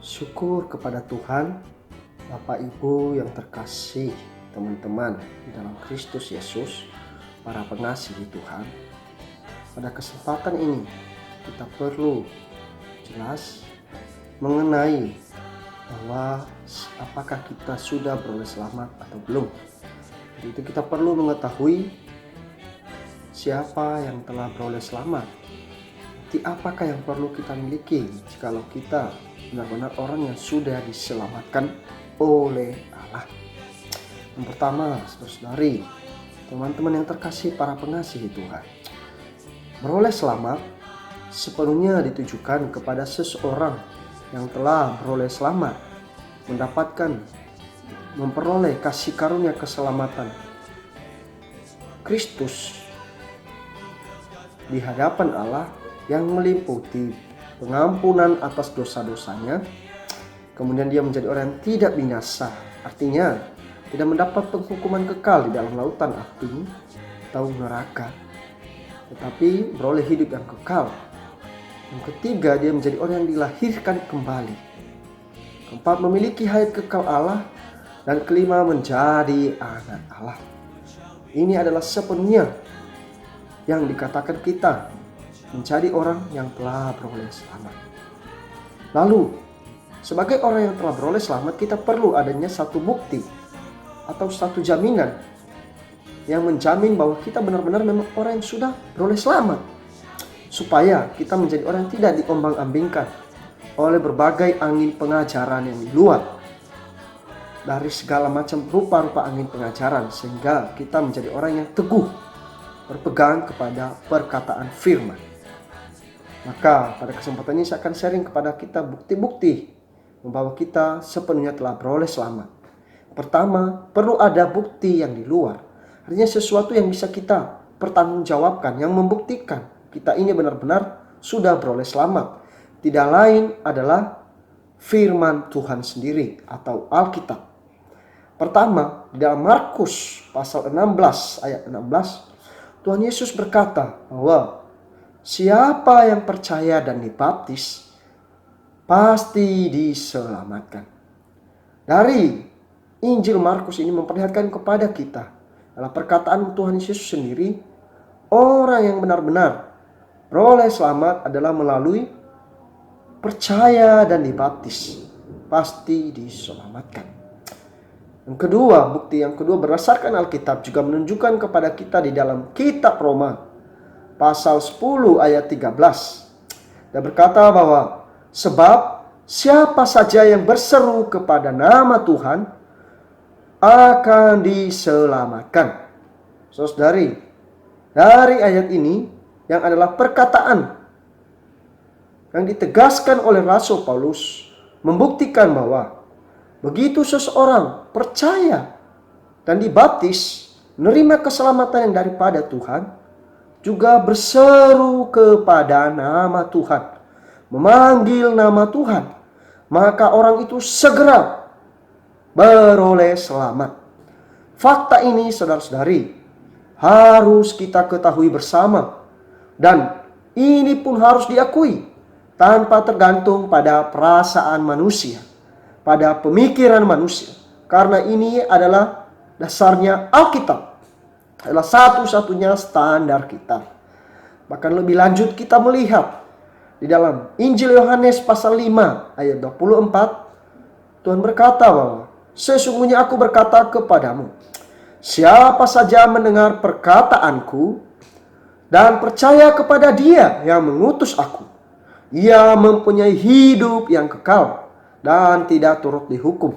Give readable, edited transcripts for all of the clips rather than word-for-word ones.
Syukur kepada Tuhan, Bapak Ibu yang terkasih, teman-teman di dalam Kristus Yesus, para pengasih Tuhan. Pada kesempatan ini kita perlu jelas mengenai bahwa apakah kita sudah beroleh selamat atau belum. Jadi itu kita perlu mengetahui siapa yang telah beroleh selamat. Jadi apakah yang perlu kita miliki jikalau kita benar-benar orang yang sudah diselamatkan oleh Allah. Yang pertama, saudari, teman-teman yang terkasih, para pengasih Tuhan, beroleh selamat sepenuhnya ditujukan kepada seseorang yang telah beroleh selamat, memperoleh kasih karunia keselamatan Kristus di hadapan Allah yang meliputi pengampunan atas dosa-dosanya. Kemudian dia menjadi orang yang tidak binasa, artinya tidak mendapat penghukuman kekal di dalam lautan api atau neraka, tetapi beroleh hidup yang kekal. Yang ketiga, dia menjadi orang yang dilahirkan kembali. Keempat, memiliki hayat kekal Allah. Dan kelima, menjadi anak Allah. Ini adalah sepenuhnya yang dikatakan kita menjadi orang yang telah beroleh selamat. Lalu, sebagai orang yang telah beroleh selamat, kita perlu adanya satu bukti atau satu jaminan yang menjamin bahwa kita benar-benar memang orang yang sudah beroleh selamat, supaya kita menjadi orang yang tidak diombang-ambingkan oleh berbagai angin pengajaran yang di luar, dari segala macam rupa-rupa angin pengajaran, sehingga kita menjadi orang yang teguh berpegang kepada perkataan firman. Maka pada kesempatan ini saya akan sharing kepada kita bukti-bukti bahwa kita sepenuhnya telah beroleh selamat. Pertama, perlu ada bukti yang di luar. Artinya sesuatu yang bisa kita pertanggungjawabkan, yang membuktikan kita ini benar-benar sudah beroleh selamat. Tidak lain adalah firman Tuhan sendiri atau Alkitab. Pertama, di dalam Markus pasal 16 ayat 16, Tuhan Yesus berkata bahwa siapa yang percaya dan dibaptis pasti diselamatkan. Dari Injil Markus ini memperlihatkan kepada kita adalah perkataan Tuhan Yesus sendiri, orang yang benar-benar beroleh selamat adalah melalui percaya dan dibaptis, pasti diselamatkan. Yang kedua, bukti yang kedua berdasarkan Alkitab juga menunjukkan kepada kita di dalam kitab Roma pasal 10 ayat 13. Dia berkata bahwa sebab siapa saja yang berseru kepada nama Tuhan akan diselamatkan. Saudari, dari ayat ini yang adalah perkataan yang ditegaskan oleh Rasul Paulus membuktikan bahwa begitu seseorang percaya dan dibaptis, menerima keselamatan yang daripada Tuhan, juga berseru kepada nama Tuhan, memanggil nama Tuhan, maka orang itu segera beroleh selamat. Fakta ini, saudara-saudari, harus kita ketahui bersama, dan ini pun harus diakui tanpa tergantung pada perasaan manusia, pada pemikiran manusia, karena ini adalah dasarnya Alkitab, adalah satu-satunya standar kita. Bahkan lebih lanjut kita melihat di dalam Injil Yohanes pasal 5 ayat 24, Tuhan berkata bahwa sesungguhnya aku berkata kepadamu, siapa saja mendengar perkataanku dan percaya kepada Dia yang mengutus aku, ia mempunyai hidup yang kekal dan tidak turut dihukum,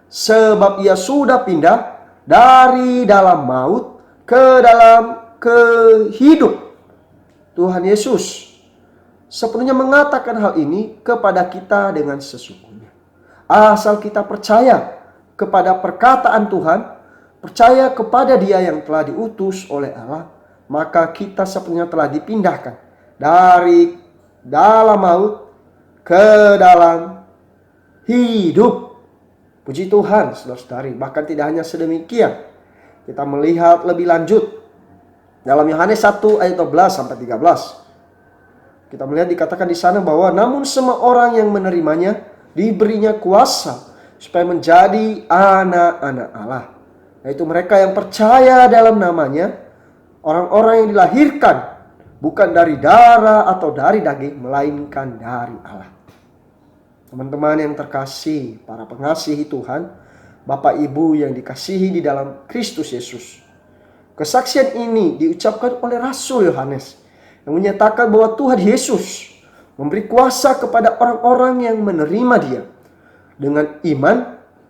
sebab ia sudah pindah dari dalam maut ke dalam kehidupan. Tuhan Yesus sepenuhnya mengatakan hal ini kepada kita dengan sesungguhnya. Asal kita percaya kepada perkataan Tuhan, percaya kepada Dia yang telah diutus oleh Allah, maka kita sepenuhnya telah dipindahkan dari dalam maut ke dalam hidup. Puji Tuhan, saudara-saudari. Bahkan tidak hanya sedemikian, kita melihat lebih lanjut dalam Yohanes 1 ayat 12 sampai 13. Kita melihat dikatakan di sana bahwa namun semua orang yang menerimanya diberinya kuasa supaya menjadi anak-anak Allah. Yaitu mereka yang percaya dalam namanya, orang-orang yang dilahirkan bukan dari darah atau dari daging, melainkan dari Allah. Teman-teman yang terkasih, para pengasihi Tuhan, Bapak Ibu yang dikasihi di dalam Kristus Yesus. Kesaksian ini diucapkan oleh Rasul Yohanes yang menyatakan bahwa Tuhan Yesus memberi kuasa kepada orang-orang yang menerima Dia dengan iman,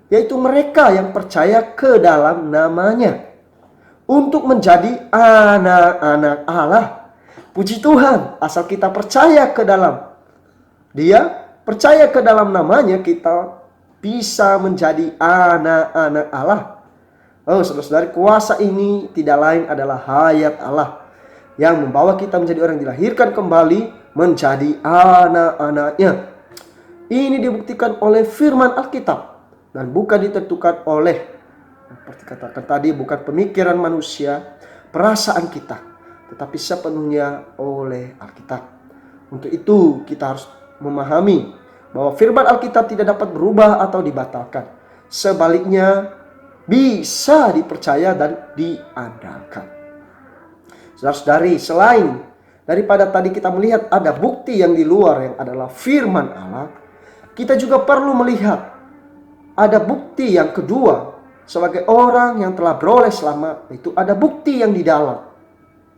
yaitu mereka yang percaya ke dalam namanya, untuk menjadi anak-anak Allah. Puji Tuhan, asal kita percaya ke dalam Dia, percaya ke dalam namanya, kita bisa menjadi anak-anak Allah. Oh, saudara-saudari, kuasa ini tidak lain adalah hayat Allah yang membawa kita menjadi orang yang dilahirkan kembali menjadi anak-anaknya. Ini dibuktikan oleh firman Alkitab dan bukan ditentukan oleh, seperti katakan tadi, bukan pemikiran manusia, perasaan kita, tetapi sepenuhnya oleh Alkitab. Untuk itu kita harus memahami bahwa firman Alkitab tidak dapat berubah atau dibatalkan. Sebaliknya bisa dipercaya dan diandalkan. Saudara-saudari, selain daripada tadi kita melihat ada bukti yang di luar yang adalah firman Allah, kita juga perlu melihat ada bukti yang kedua sebagai orang yang telah beroleh selamat, yaitu ada bukti yang di dalam.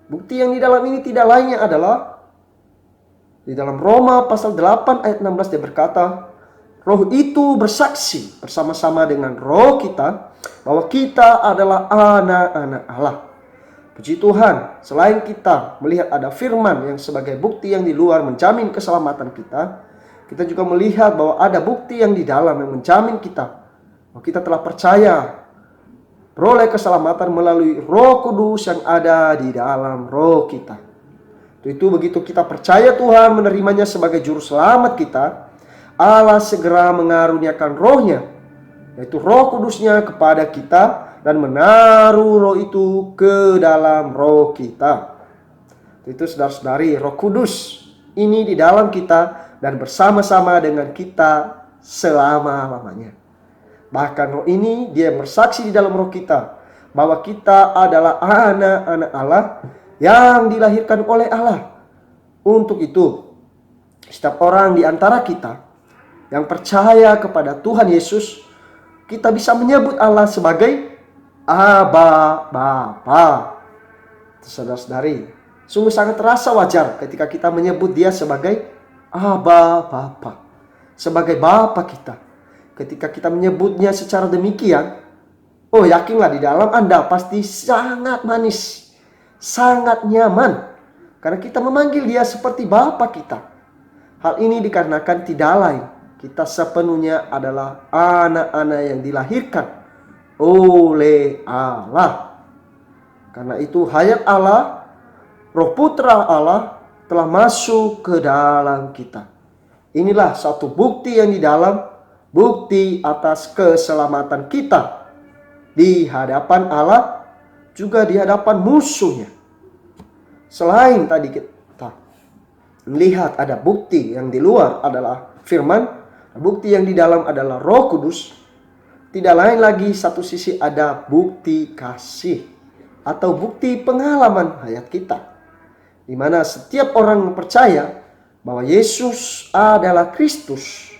Bukti yang di dalam ini tidak lainnya adalah di dalam Roma pasal 8 ayat 16 dia berkata, Roh itu bersaksi bersama-sama dengan roh kita bahwa kita adalah anak-anak Allah. Puji Tuhan, selain kita melihat ada firman yang sebagai bukti yang di luar menjamin keselamatan kita, kita juga melihat bahwa ada bukti yang di dalam yang menjamin kita bahwa kita telah percaya beroleh keselamatan melalui Roh Kudus yang ada di dalam roh kita. Itu begitu kita percaya Tuhan menerimanya sebagai juru selamat kita, Allah segera mengaruniakan rohnya, yaitu Roh Kudusnya kepada kita, dan menaruh roh itu ke dalam roh kita. Itu saudara-saudari, Roh Kudus ini di dalam kita dan bersama-sama dengan kita selama-lamanya. Bahkan roh ini dia bersaksi di dalam roh kita bahwa kita adalah anak-anak Allah yang dilahirkan oleh Allah. Untuk itu, setiap orang di antara kita yang percaya kepada Tuhan Yesus, kita bisa menyebut Allah sebagai Aba Bapa. Saudara-saudari, sungguh sangat terasa wajar ketika kita menyebut Dia sebagai Aba Bapa, sebagai Bapa kita. Ketika kita menyebutnya secara demikian, oh yakinlah di dalam Anda pasti sangat manis, sangat nyaman, karena kita memanggil Dia seperti Bapa kita. Hal ini dikarenakan tidak lain, kita sepenuhnya adalah anak-anak yang dilahirkan oleh Allah. Karena itu hayat Allah, Roh Putra Allah telah masuk ke dalam kita. Inilah satu bukti yang di dalam, bukti atas keselamatan kita di hadapan Allah, juga di hadapan musuhnya. Selain tadi kita melihat ada bukti yang di luar adalah firman, bukti yang di dalam adalah Roh Kudus, tidak lain lagi satu sisi ada bukti kasih atau bukti pengalaman hayat kita, di mana setiap orang percaya bahwa Yesus adalah Kristus,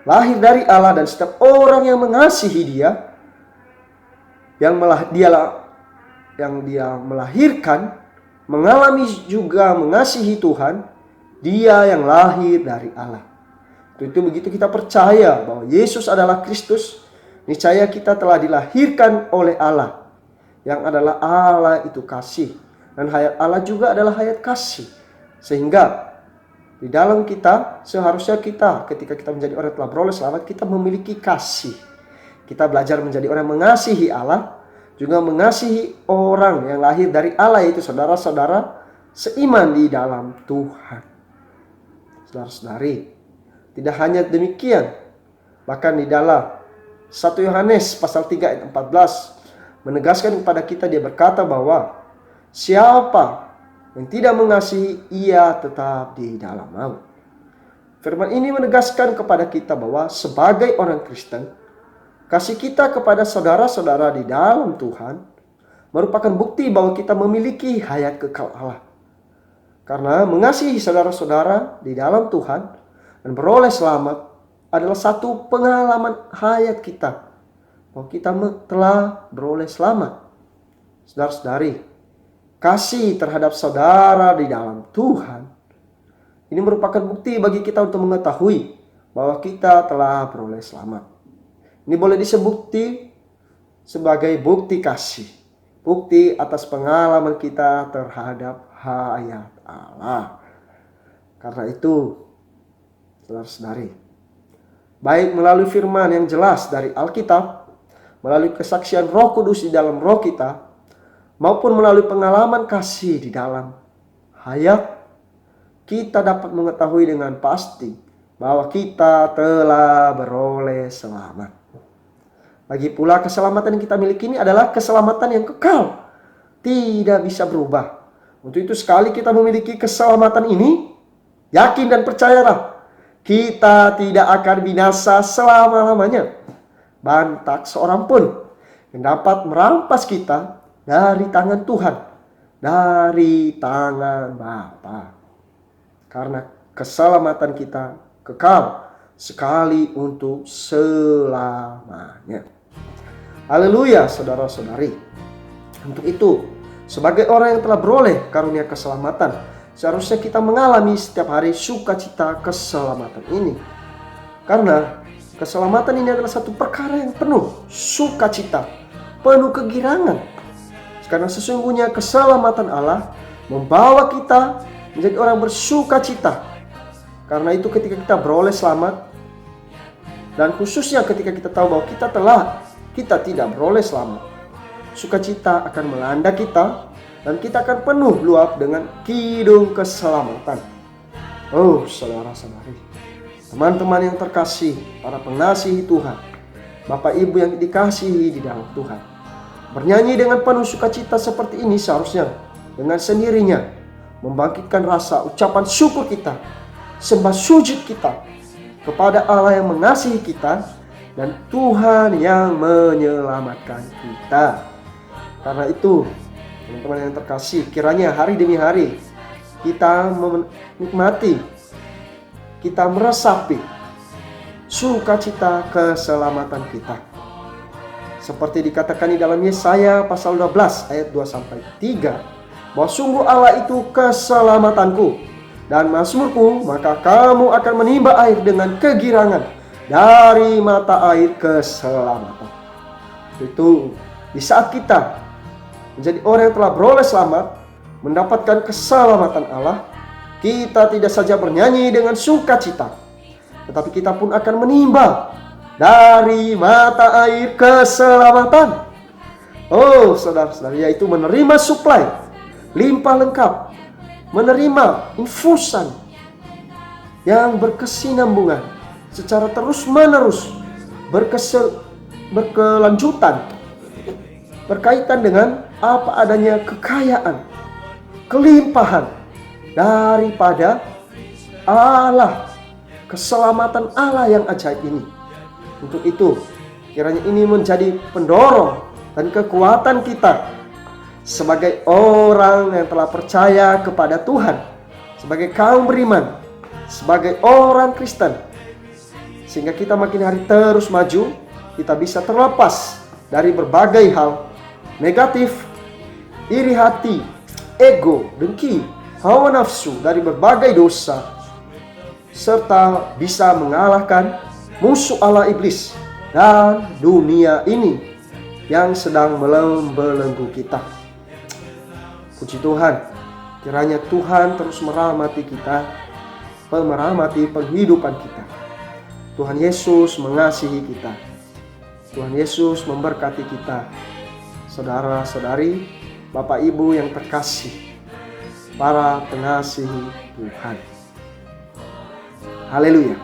lahir dari Allah, dan setiap orang yang mengasihi Dia, yang dia melahirkan, mengalami juga mengasihi Tuhan, dia yang lahir dari Allah. Itu begitu kita percaya bahwa Yesus adalah Kristus, niscaya kita telah dilahirkan oleh Allah, yang adalah Allah itu kasih, dan hayat Allah juga adalah hayat kasih. Sehingga di dalam kita, seharusnya kita ketika kita menjadi orang yang telah beroleh selamat, kita memiliki kasih. Kita belajar menjadi orang yang mengasihi Allah, juga mengasihi orang yang lahir dari Allah, yaitu saudara-saudara seiman di dalam Tuhan. Saudara-saudari, tidak hanya demikian, bahkan di dalam 1 Yohanes pasal 3 ayat 14 menegaskan kepada kita, dia berkata bahwa siapa yang tidak mengasihi, ia tetap di dalam maut. Firman ini menegaskan kepada kita bahwa sebagai orang Kristen, kasih kita kepada saudara-saudara di dalam Tuhan merupakan bukti bahwa kita memiliki hayat kekal Allah. Karena mengasihi saudara-saudara di dalam Tuhan dan beroleh selamat adalah satu pengalaman hayat kita, bahwa kita telah beroleh selamat. Saudara-saudari, kasih terhadap saudara di dalam Tuhan ini merupakan bukti bagi kita untuk mengetahui bahwa kita telah beroleh selamat. Ini boleh disebut sebagai bukti kasih, bukti atas pengalaman kita terhadap hayat Allah. Karena itu, saudara-saudari, baik melalui firman yang jelas dari Alkitab, melalui kesaksian Roh Kudus di dalam roh kita, maupun melalui pengalaman kasih di dalam hayat, kita dapat mengetahui dengan pasti bahwa kita telah beroleh selamat. Lagi pula keselamatan yang kita miliki ini adalah keselamatan yang kekal, tidak bisa berubah. Untuk itu sekali kita memiliki keselamatan ini, yakin dan percayalah, kita tidak akan binasa selama-lamanya. Tak seorang pun yang dapat merampas kita dari tangan Tuhan, dari tangan Bapa. Karena keselamatan kita kekal sekali untuk selamanya. Haleluya, saudara-saudari. Untuk itu, sebagai orang yang telah beroleh karunia keselamatan, seharusnya kita mengalami setiap hari sukacita keselamatan ini. Karena keselamatan ini adalah satu perkara yang penuh sukacita, penuh kegirangan. Karena sesungguhnya keselamatan Allah membawa kita menjadi orang bersukacita. Karena itu ketika kita beroleh selamat, dan khususnya ketika kita tahu bahwa kita tidak beroleh selamat, sukacita akan melanda kita dan kita akan penuh luap dengan kidung keselamatan. Oh, saudara-saudari, teman-teman yang terkasih, para pengasihi Tuhan, Bapak Ibu yang dikasihi di dalam Tuhan, bernyanyi dengan penuh sukacita seperti ini seharusnya dengan sendirinya membangkitkan rasa ucapan syukur kita, sembah sujud kita kepada Allah yang mengasihi kita dan Tuhan yang menyelamatkan kita. Karena itu, teman-teman yang terkasih, kiranya hari demi hari kita menikmati, kita meresapi sukacita keselamatan kita. Seperti dikatakan di dalam Yesaya pasal 12 ayat 2-3, bahwa sungguh Allah itu keselamatanku dan mazmurku, maka kamu akan menimba air dengan kegirangan dari mata air keselamatan. Itu di saat kita menjadi orang yang telah beroleh selamat, mendapatkan keselamatan Allah, kita tidak saja bernyanyi dengan sukacita, tetapi kita pun akan menimba dari mata air keselamatan. Oh, saudara-saudara, yaitu menerima suplai limpah lengkap, menerima infusan yang berkesinambungan secara terus-menerus, berkelanjutan, berkaitan dengan apa adanya kekayaan, kelimpahan daripada Allah, keselamatan Allah yang ajaib ini. Untuk itu, kiranya ini menjadi pendorong dan kekuatan kita sebagai orang yang telah percaya kepada Tuhan, sebagai kaum beriman, sebagai orang Kristen, sehingga kita makin hari terus maju, kita bisa terlepas dari berbagai hal negatif, iri hati, ego, dengki, hawa nafsu, dari berbagai dosa, serta bisa mengalahkan musuh Allah iblis dan dunia ini yang sedang membelenggu kita. Puji Tuhan, kiranya Tuhan terus merahmati kita, merahmati penghidupan kita. Tuhan Yesus mengasihi kita. Tuhan Yesus memberkati kita. Saudara-saudari, Bapak Ibu yang terkasih, para pengasihi Tuhan. Haleluya.